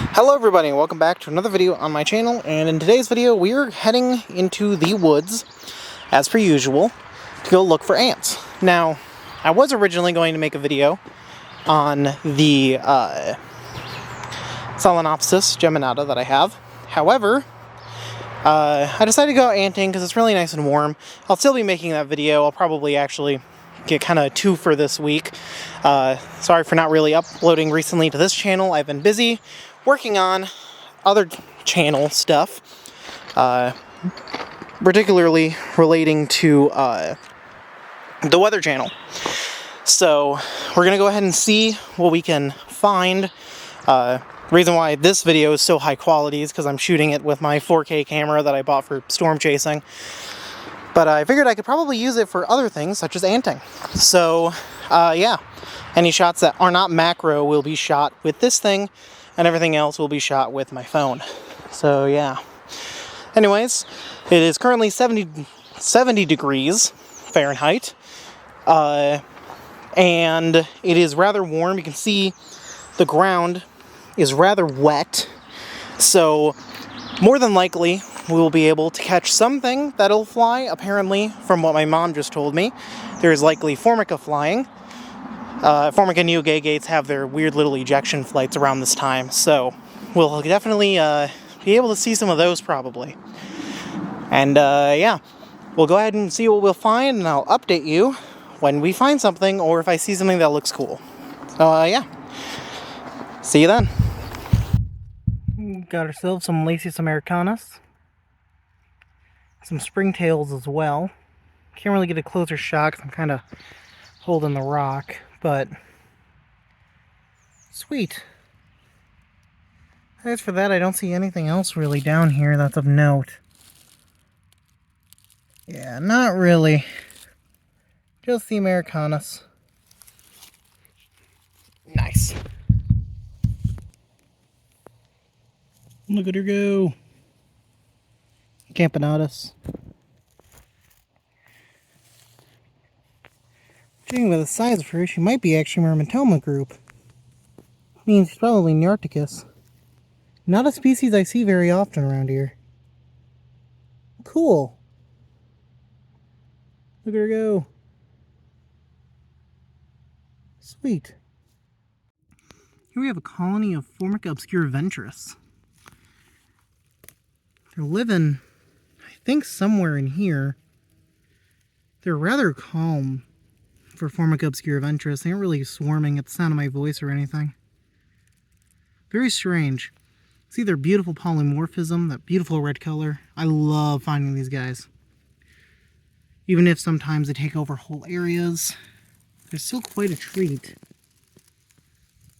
Hello everybody and welcome back to another video on my channel, and in today's video we are heading into the woods, as per usual, to go look for ants. Now, I was originally going to make a video on the Solenopsis geminata that I have. However, I decided to go anting because it's really nice and warm. I'll still be making that video. I'll probably actually get kind of two for this week. Sorry for not really uploading recently to this channel. I've been busy working on other channel stuff, particularly relating to the weather channel. So we're gonna go ahead and see what we can find. Reason why this video is so high quality is because I'm shooting it with my 4K camera that I bought for storm chasing. But I figured I could probably use it for other things, such as anting. So, yeah. Any shots that are not macro will be shot with this thing, and everything else will be shot with my phone. So, yeah. Anyways, it is currently 70 degrees Fahrenheit. And it is rather warm. You can see the ground is rather wet. So, more than likely, we will be able to catch something that'll fly. Apparently, from what my mom just told me, there's likely Formica flying. Formica neogagates have their weird little ejection flights around this time, so we'll definitely be able to see some of those probably. And yeah, we'll go ahead and see what we'll find, and I'll update you when we find something or if I see something that looks cool. So yeah, see you then. Got ourselves some Lasius americanus. Some springtails as well. Can't really get a closer shot because I'm kind of holding the rock, but sweet. As for that, I don't see anything else really down here that's of note. Yeah, not really. Just the americanus. Nice. Look at her go. Camponotus. Judging by the size of her, she might be actually Myrmetoma group. Means she's probably Nearcticus. Not a species I see very often around here. Cool. Look at her go. Sweet. Here we have a colony of Formica obscuriventris. They're living, I think, somewhere in here. They're rather calm for Formica obscuriventris. They aren't really swarming at the sound of my voice or anything. Very strange. See their beautiful polymorphism, that beautiful red color. I love finding these guys. Even if sometimes they take over whole areas, they're still quite a treat.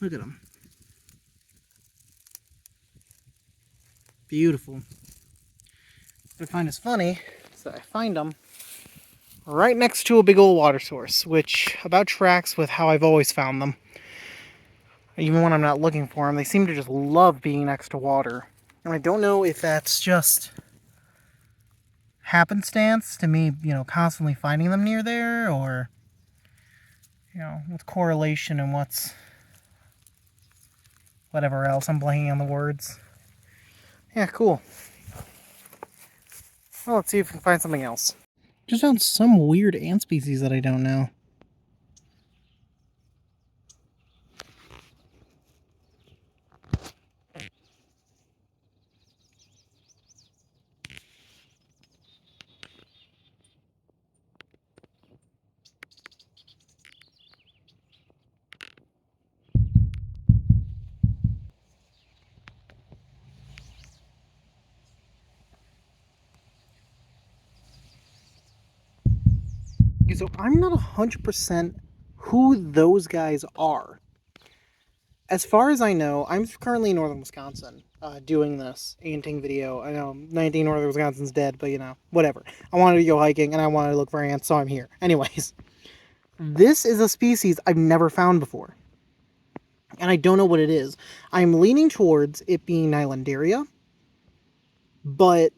Look at them. Beautiful. What I find is funny is that I find them right next to a big old water source, which about tracks with how I've always found them. Even when I'm not looking for them, they seem to just love being next to water. And I don't know if that's just happenstance to me, constantly finding them near there, or, what's correlation and what's whatever else. I'm blanking on the words. Yeah, cool. Well, let's see if we can find something else. Just found some weird ant species that I don't know. Okay, so I'm not 100% who those guys are. As far as I know, I'm currently in northern Wisconsin doing this anting video. I know 19 northern Wisconsin's dead, but whatever. I wanted to go hiking and I wanted to look for ants, so I'm here. Anyways, this is a species I've never found before. And I don't know what it is. I'm leaning towards it being Nylandaria, but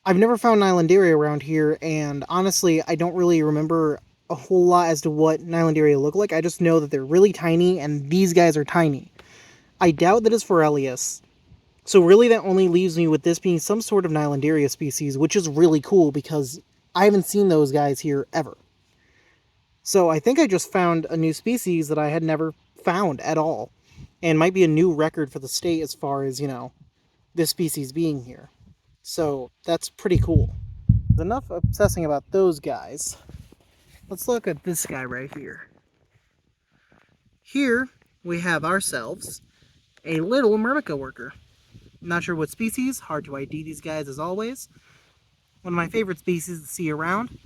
I've never found Nylandaria around here, and honestly, I don't really remember a whole lot as to what Nylandaria look like. I just know that they're really tiny, and these guys are tiny. I doubt that it's Forelius. So really that only leaves me with this being some sort of Nylanderia species, which is really cool because I haven't seen those guys here ever. So I think I just found a new species that I had never found at all. And might be a new record for the state as far as, this species being here. So that's pretty cool. Enough obsessing about those guys. Let's look at this guy right here. Here we have ourselves a little Myrmica worker. Not sure what species, hard to ID these guys as always. One of my favorite species to see around.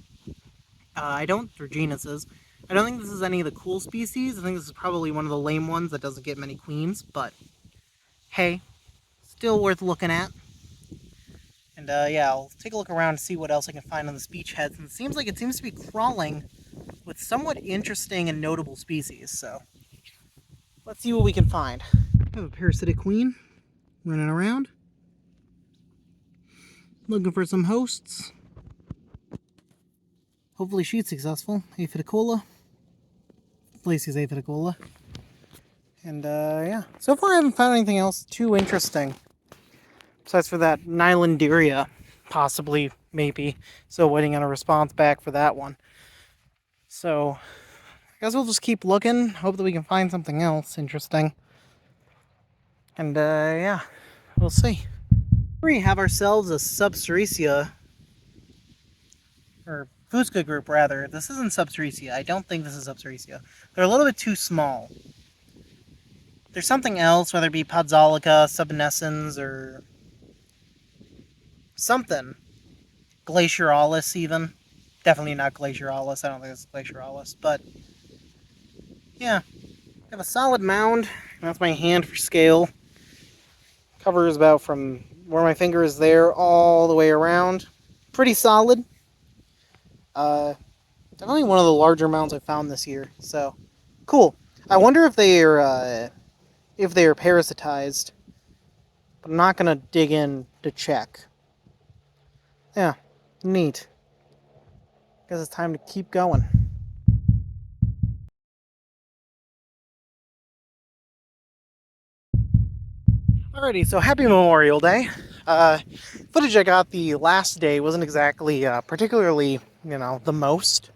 Or genuses. I don't think this is any of the cool species. I think this is probably one of the lame ones that doesn't get many queens, but hey, still worth looking at. And yeah, I'll take a look around and see what else I can find on the speech heads. And it seems to be crawling with somewhat interesting and notable species, so let's see what we can find. I have a parasitic queen running around, looking for some hosts. Hopefully she's successful. Aphidicola. Lacey's Aphidicola. And yeah, so far I haven't found anything else too interesting. Besides for that Nylanderia, possibly, maybe. So waiting on a response back for that one. So I guess we'll just keep looking, hope that we can find something else interesting. And yeah, we'll see. We have ourselves a Subceresia, or Fusca group rather. This isn't Subceresia. I don't think this is Subceresia. They're a little bit too small. There's something else, whether it be Podzolica, Subnescens, or something. Glacialis even. Definitely not Glacialis. I don't think it's Glacialis, but yeah. I have a solid mound. That's my hand for scale. Covers about from where my finger is there all the way around. Pretty solid. Definitely one of the larger mounds I found this year. So cool. I wonder if they are parasitized. But I'm not gonna dig in to check. Yeah, neat. Guess it's time to keep going. Alrighty, so happy Memorial Day. Footage I got the last day wasn't exactly particularly, the most.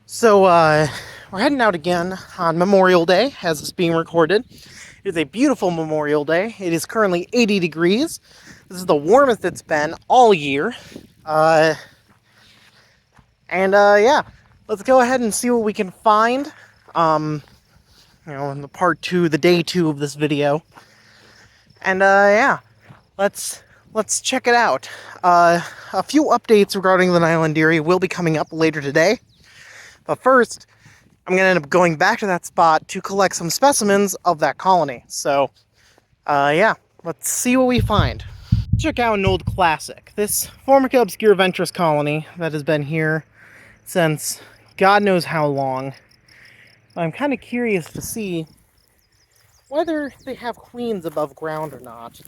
So we're heading out again on Memorial Day as it's being recorded. It is a beautiful Memorial Day. It is currently 80 degrees. This is the warmest it's been all year. Yeah, let's go ahead and see what we can find. In the part 2, the day 2 of this video. And yeah, let's check it out. A few updates regarding the Nylanderia will be coming up later today. But first, I'm going to end up going back to that spot to collect some specimens of that colony. So, yeah, let's see what we find. Check out an old classic. This Formica obscura ventris colony that has been here since God knows how long. I'm kind of curious to see whether they have queens above ground or not.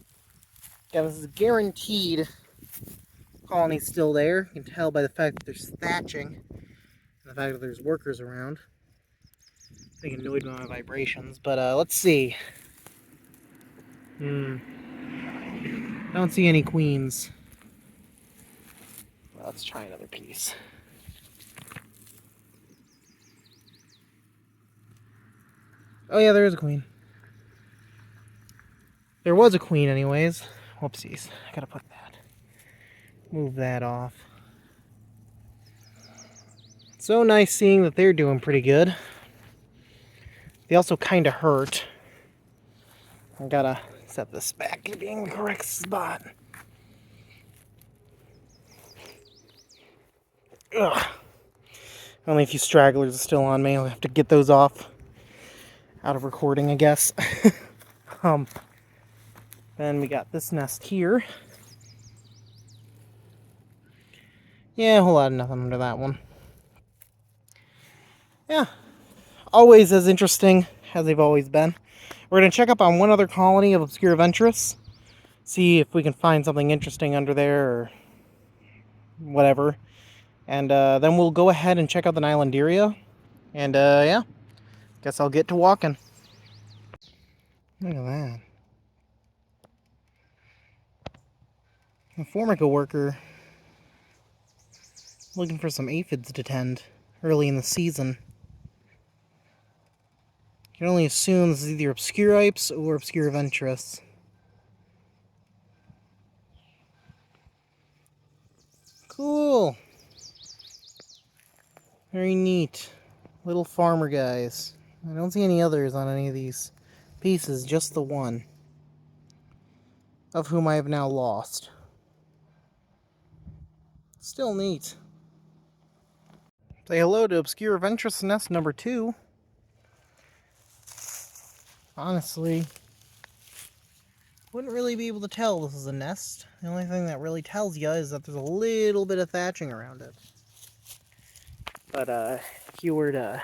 Yeah, this is guaranteed colony's still there. You can tell by the fact that there's thatching and the fact that there's workers around. Being annoyed by my vibrations, but let's see. Don't see any queens. Well, let's try another piece. Oh yeah, there is a queen. There was a queen anyways. Whoopsies. I gotta move that off. So nice seeing that they're doing pretty good. They also kind of hurt. I gotta set this back to being the correct spot. Ugh. Only a few stragglers are still on me. I'll have to get those off out of recording, I guess. Then we got this nest here. Yeah, a whole lot of nothing under that one. Yeah, always as interesting as they've always been. We're going to check up on one other colony of obscura ventris. See if we can find something interesting under there or whatever. And then we'll go ahead and check out the Nylanderia. And yeah, guess I'll get to walking. Look at that. A Formica worker looking for some aphids to tend early in the season. You can only assume this is either obscuripes or obscuriventris. Cool. Very neat. Little farmer guys. I don't see any others on any of these pieces, just the one, of whom I have now lost. Still neat. Say hello to obscuriventris nest number 2. Honestly, wouldn't really be able to tell this is a nest. The only thing that really tells you is that there's a little bit of thatching around it. But if you were to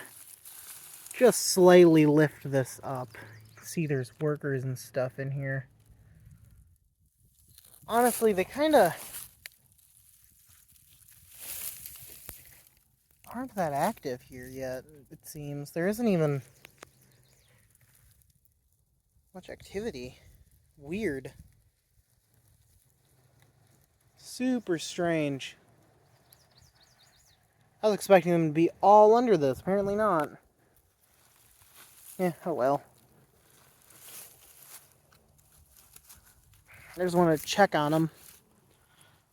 just slightly lift this up, you can see there's workers and stuff in here. Honestly, they kind of aren't that active here yet, it seems. There isn't even much activity. Weird. Super strange. I was expecting them to be all under this. Apparently not. Yeah, oh well. I just want to check on them.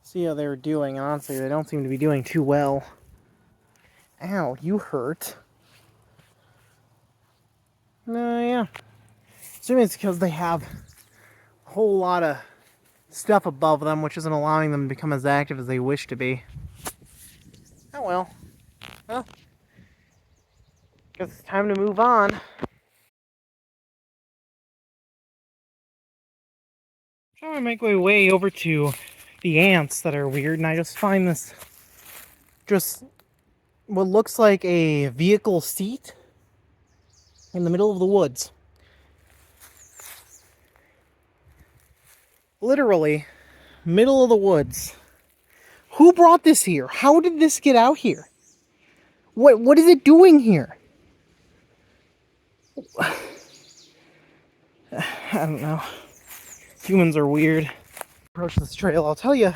See how they're doing. And honestly, they don't seem to be doing too well. Ow, you hurt. Yeah. Assuming it's because they have a whole lot of stuff above them, which isn't allowing them to become as active as they wish to be. Oh well. Well, guess it's time to move on. Trying to make my way over to the ants that are weird, and I just find this just what looks like a vehicle seat in the middle of the woods. Literally, middle of the woods. Who brought this here? How did this get out here? What is it doing here? I don't know. Humans are weird. Approach this trail, I'll tell you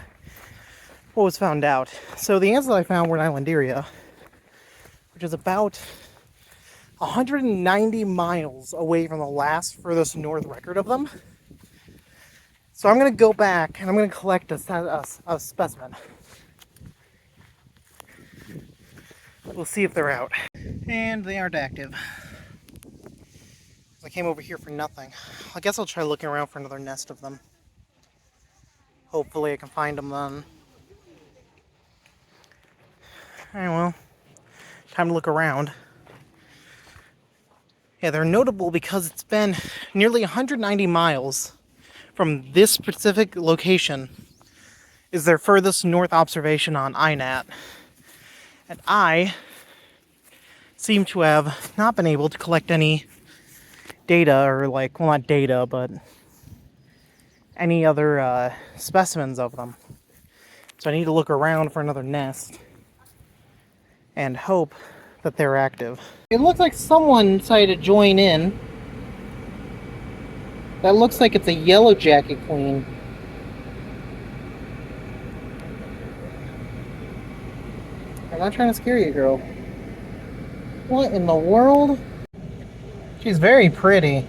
what was found out. So the ants that I found were in Islanderia, which is about 190 miles away from the last furthest north record of them. So I'm going to go back and I'm going to collect a specimen. We'll see if they're out. And they aren't active. I came over here for nothing. I guess I'll try looking around for another nest of them. Hopefully I can find them then. Alright, well, time to look around. Yeah, they're notable because it's been nearly 190 miles from this specific location is their furthest north observation on INAT. And I seem to have not been able to collect any data, or like, well, not data, but any other specimens of them. So I need to look around for another nest and hope that they're active. It looks like someone decided to join in. That looks like it's a yellow jacket queen. I'm not trying to scare you, girl. What in the world? She's very pretty.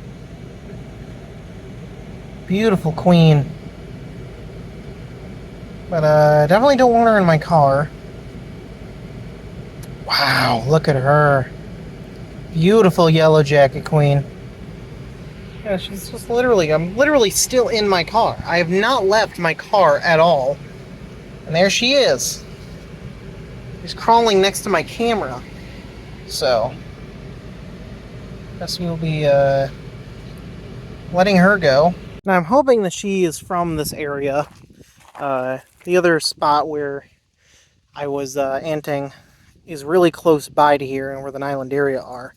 Beautiful queen. But I definitely don't want her in my car. Wow, look at her. Beautiful yellow jacket queen. Yeah, she's just I'm literally still in my car. I have not left my car at all. And there she is. She's crawling next to my camera. So, guess we'll be letting her go. Now I'm hoping that she is from this area. The other spot where I was anting is really close by to here and where the Islanderia are.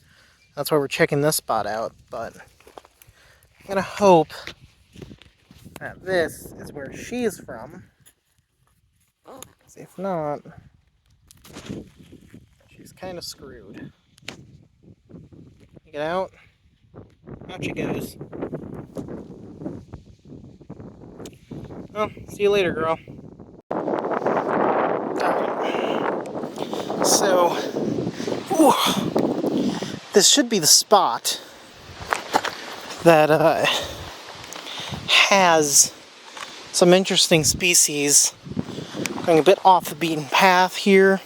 That's why we're checking this spot out, but I'm gonna hope that this is where she's from. If not, she's kind of screwed. Get out. Out she goes. Well, see you later, girl. Alright. So, this should be the spot that has some interesting species going a bit off the beaten path here.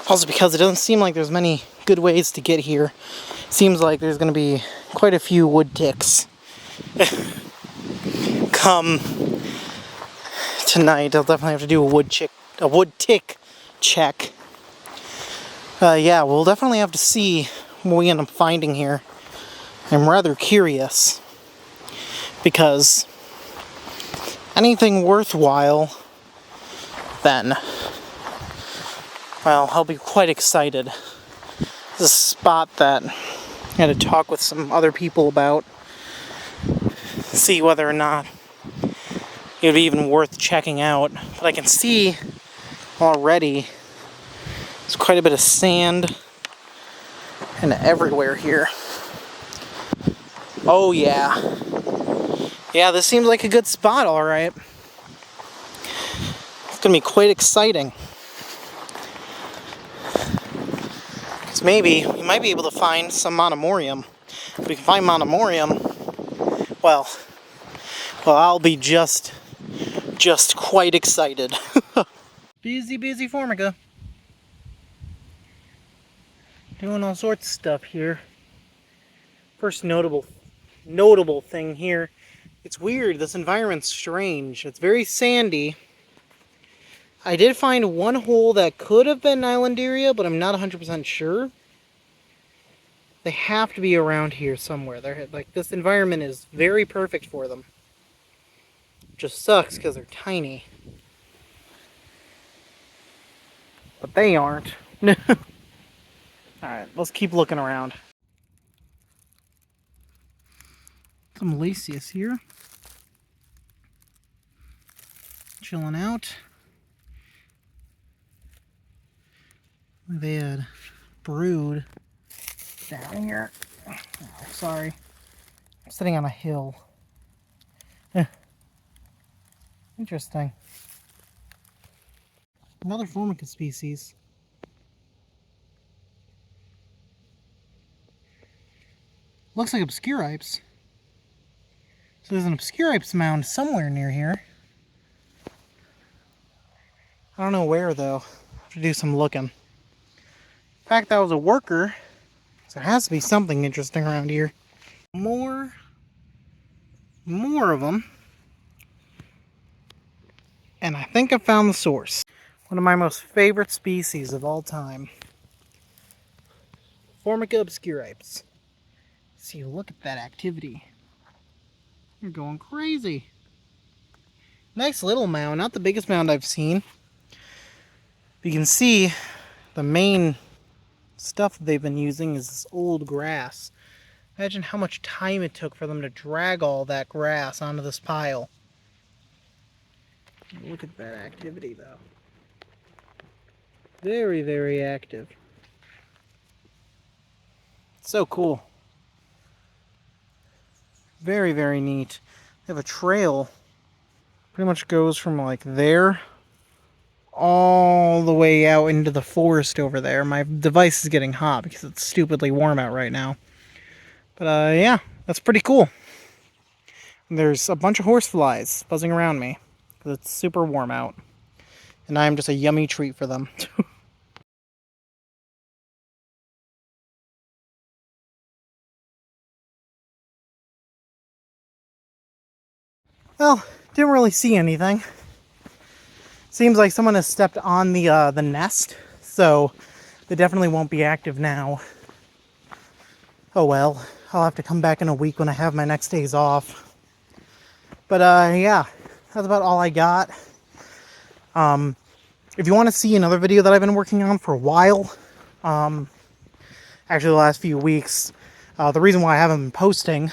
Also because it doesn't seem like there's many good ways to get here. Seems like there's going to be quite a few wood ticks come tonight. I'll definitely have to do a wood tick check. Yeah, we'll definitely have to see what we end up finding here. I'm rather curious because anything worthwhile, then, well, I'll be quite excited. This is a spot that I had to talk with some other people about, see whether or not it would be even worth checking out. But I can see already there's quite a bit of sand and everywhere here. Oh yeah. Yeah, this seems like a good spot, alright. It's gonna be quite exciting. Because maybe we might be able to find some monomorium. If we can find monomorium, well, I'll be just quite excited. Busy Formica. Doing all sorts of stuff here. First notable thing here. It's weird, this environment's strange. It's very sandy. I did find one hole that could have been Islandaria, but I'm not 100% sure. They have to be around here somewhere. They're like, this environment is very perfect for them. Just sucks because they're tiny. But they aren't. Alright, let's keep looking around. Some Lasius here. Chilling out. They had brood down here. Oh, sorry. I'm sitting on a hill. Interesting. Another Formica species. Looks like Obscuripes. So there's an Obscuripes mound somewhere near here. I don't know where though. I have to do some looking. In fact, that was a worker. So there has to be something interesting around here. More of them. And I think I found the source. One of my most favorite species of all time. Formica Obscuripes. See, look at that activity. You're going crazy. Nice little mound, not the biggest mound I've seen. You can see the main stuff they've been using is this old grass. Imagine how much time it took for them to drag all that grass onto this pile. Look at that activity though. Very, very active. So cool. Very, very neat. They have a trail. Pretty much goes from like there all the way out into the forest over there. My device is getting hot because it's stupidly warm out right now. But yeah, that's pretty cool. And there's a bunch of horseflies buzzing around me because it's super warm out. And I am just a yummy treat for them. Well, didn't really see anything. Seems like someone has stepped on the nest, so they definitely won't be active now. Oh well, I'll have to come back in a week when I have my next days off. But yeah, that's about all I got. If you want to see another video that I've been working on for a while, actually the last few weeks, the reason why I haven't been posting,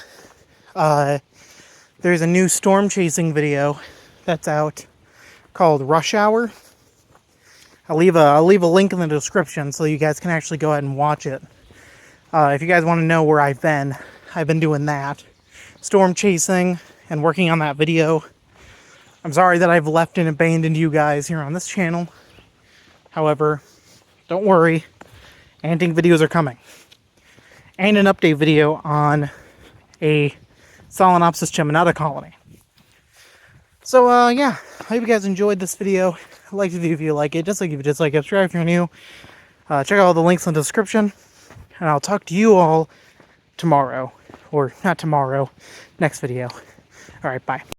there's a new storm chasing video that's out called Rush Hour. I'll leave a link in the description so you guys can actually go ahead and watch it. If you guys want to know where I've been doing that. Storm chasing and working on that video. I'm sorry that I've left and abandoned you guys here on this channel. However, don't worry, anting videos are coming. And an update video on a Solenopsis geminata colony. So, yeah, I hope you guys enjoyed this video. Like the video if you like it. Dislike if you dislike it. Subscribe if you're new. Check out all the links in the description. And I'll talk to you all tomorrow. Or, not tomorrow, next video. Alright, bye.